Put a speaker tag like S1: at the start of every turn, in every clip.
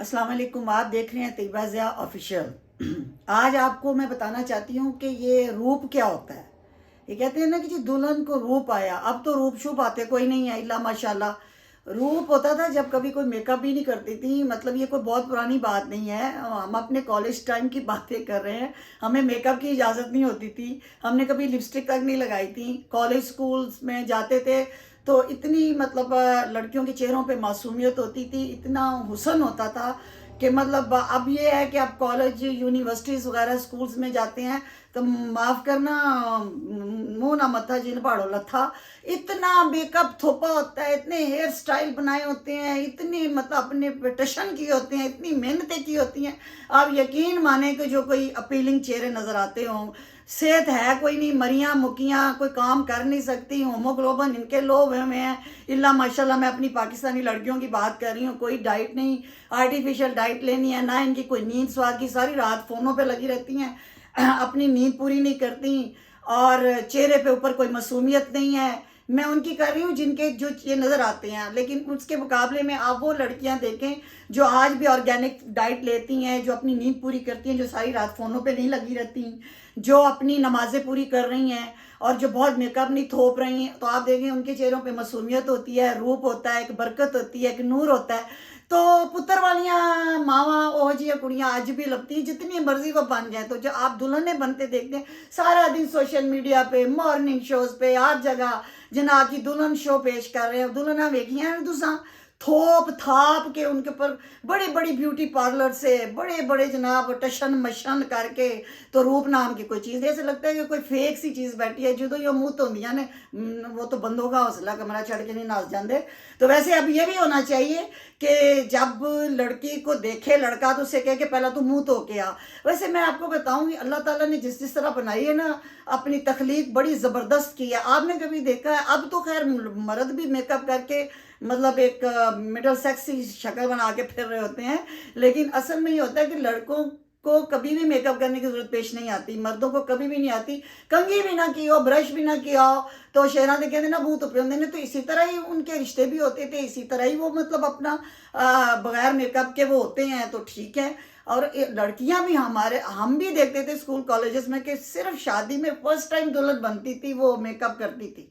S1: अस्सलाम वालेकुम। आप देख रहे हैं तैयबा ज़िया ऑफिशियल। आज आपको मैं बताना चाहती हूँ कि ये रूप क्या होता है। ये कहते हैं ना कि जी दुल्हन को रूप आया। अब तो रूप शुप आते कोई नहीं है, इल्ला माशाल्लाह। रूप होता था जब कभी कोई मेकअप भी नहीं करती थी। मतलब ये कोई बहुत पुरानी बात नहीं है, हम अपने कॉलेज टाइम की बातें कर रहे हैं। हमें मेकअप की इजाज़त नहीं होती थी, हमने कभी लिपस्टिक तक नहीं लगाई थी। कॉलेज स्कूल्स में जाते थे तो इतनी मतलब लड़कियों के चेहरों पे मासूमियत होती थी, इतना हुस्न होता था कि मतलब अब ये है कि आप कॉलेज यूनिवर्सिटीज़ वगैरह स्कूल्स में जाते हैं तो माफ़ करना, मुंह ना मत्था जिन पहाड़ों लथा। इतना मेकअप थोपा होता है, इतने हेयर स्टाइल बनाए होते हैं, इतनी मतलब अपने टशन किए होते हैं, इतनी मेहनतें की होती हैं। आप यकीन माने कि जो कोई अपीलिंग चेहरे नज़र आते हों, सेहत है कोई नहीं, मरियाँ मुकियाँ, कोई काम कर नहीं सकती, होमोग्लोबिन इनके लो हुए हैं। इल्ला माशाल्लाह, मैं अपनी पाकिस्तानी लड़कियों की बात कर रही हूँ। कोई डाइट नहीं, आर्टिफिशियल डाइट लेनी है ना, इनकी कोई नींद स्वाद की, सारी रात फ़ोनों पे लगी रहती हैं, अपनी नींद पूरी नहीं करती और चेहरे पे ऊपर कोई मासूमियत नहीं है। मैं उनकी कर रही हूँ जिनके जो ये नज़र आते हैं, लेकिन उसके मुकाबले में आप वो लड़कियां देखें जो आज भी ऑर्गेनिक डाइट लेती हैं, जो अपनी नींद पूरी करती हैं, जो सारी रात फ़ोनों पे नहीं लगी रहती, जो अपनी नमाज़ें पूरी कर रही हैं और जो बहुत मेकअप नहीं थोप रही हैं। तो आप देखें उनके चेहरों पे मासूमियत होती है, रूप होता है, एक बरकत होती है, एक नूर होता है। तो पुत्र वालियाँ मावा ओह जी कुड़ियाँ आज भी लगती हैं, जितनी मर्जी वो बन जाए। तो जो आप दुल्हने बनते देखते हैं सारा दिन सोशल मीडिया पे, मॉर्निंग शोज पे, हर जगह जनाब की दुल्हन शो पेश कर रहे हैं। दुल्हना वेखियां तुसा थोप थाप के उनके ऊपर बड़े बड़ी ब्यूटी पार्लर से बड़े बड़े जनाब टशन मशन करके तो रूप नाम की कोई चीज़, ऐसे लगता है कि कोई फेक सी चीज़ बैठी है। जो ये मुँह तो होंदियां ने, वो तो बंदों का हौसला कमरा चढ़ के नहीं नाच जाते। तो वैसे अब ये भी होना चाहिए कि जब लड़की को देखे लड़का तो उसे कहे कि पहला तू मुंह धो के आ। वैसे मैं आपको बताऊंगी, अल्लाह ताला ने जिस जिस तरह बनाई है ना, अपनी तख्लीक बड़ी ज़बरदस्त की है। आपने कभी देखा है, अब तो खैर मर्द भी मेकअप करके मतलब एक मिडल सेक्स की शक्ल बना के फिर रहे होते हैं, लेकिन असल में ये होता है कि लड़कों को कभी भी मेकअप करने की जरूरत पेश नहीं आती, मर्दों को कभी भी नहीं आती। कंघी भी ना की हो, ब्रश भी ना किया हो तो शेरा दे कहते ना मुंह धुपे होंगे ने। तो इसी तरह ही उनके रिश्ते भी होते थे, इसी तरह ही वो मतलब अपना बगैर मेकअप के वो होते हैं। तो ठीक है। और लड़कियां भी हमारे, हम भी देखते थे स्कूल कॉलेजेस में कि सिर्फ शादी में फर्स्ट टाइम दुल्हन बनती थी वो मेकअप करती थी,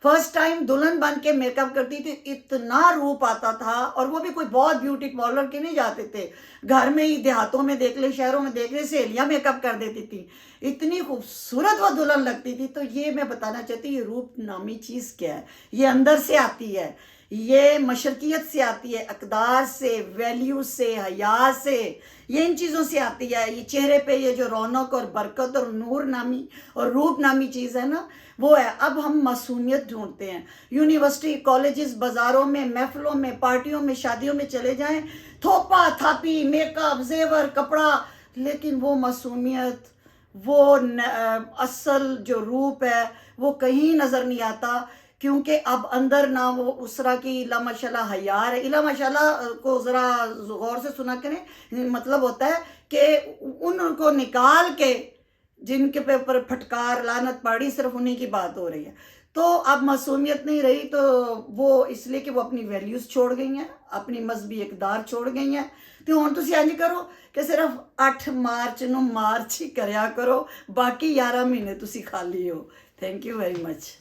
S1: फर्स्ट टाइम दुल्हन बन के मेकअप करती थी, इतना रूप आता था। और वो भी कोई बहुत ब्यूटी पार्लर के नहीं जाते थे, घर में ही देहातों में देख ले, शहरों में देख ले, सहेलियां मेकअप कर देती थी, इतनी खूबसूरत वो दुल्हन लगती थी। तो ये मैं बताना चाहती हूँ, ये रूप नामी चीज़ क्या है, ये अंदर से आती है, ये मशरकियत से आती है, अकदार से, वैल्यू से, हया से, ये इन चीज़ों से आती है। ये चेहरे पे ये जो रौनक और बरकत और नूर नामी और रूप नामी चीज़ है ना, वो है। अब हम मासूमियत ढूंढते हैं, यूनिवर्सिटी कॉलेजेस बाज़ारों में, महफिलों में, पार्टियों में, शादियों में चले जाएं, थोपा थापी, मेकअप, जेवर, कपड़ा, लेकिन वो मासूमियत, वो असल जो रूप है वो कहीं नज़र नहीं आता। क्योंकि अब अंदर ना वो उस तरह की इला माशाल्लाह हया है। इला माशाल्लाह को ज़रा गौर से सुना करें, मतलब होता है कि उनको निकाल के जिनके पे ऊपर फटकार लानत पड़ी, सिर्फ उन्हीं की बात हो रही है। तो अब मासूमियत नहीं रही, तो वो इसलिए कि वो अपनी वैल्यूज़ छोड़ गई हैं, अपनी मजहबी इकदार छोड़ गई हैं। तो हुण तुसीं इंज करो कि सिर्फ 8 मार्च नूं मार्च ही करया करो, बाकी 11 महीने तुसीं खाली हो। Thank you very much.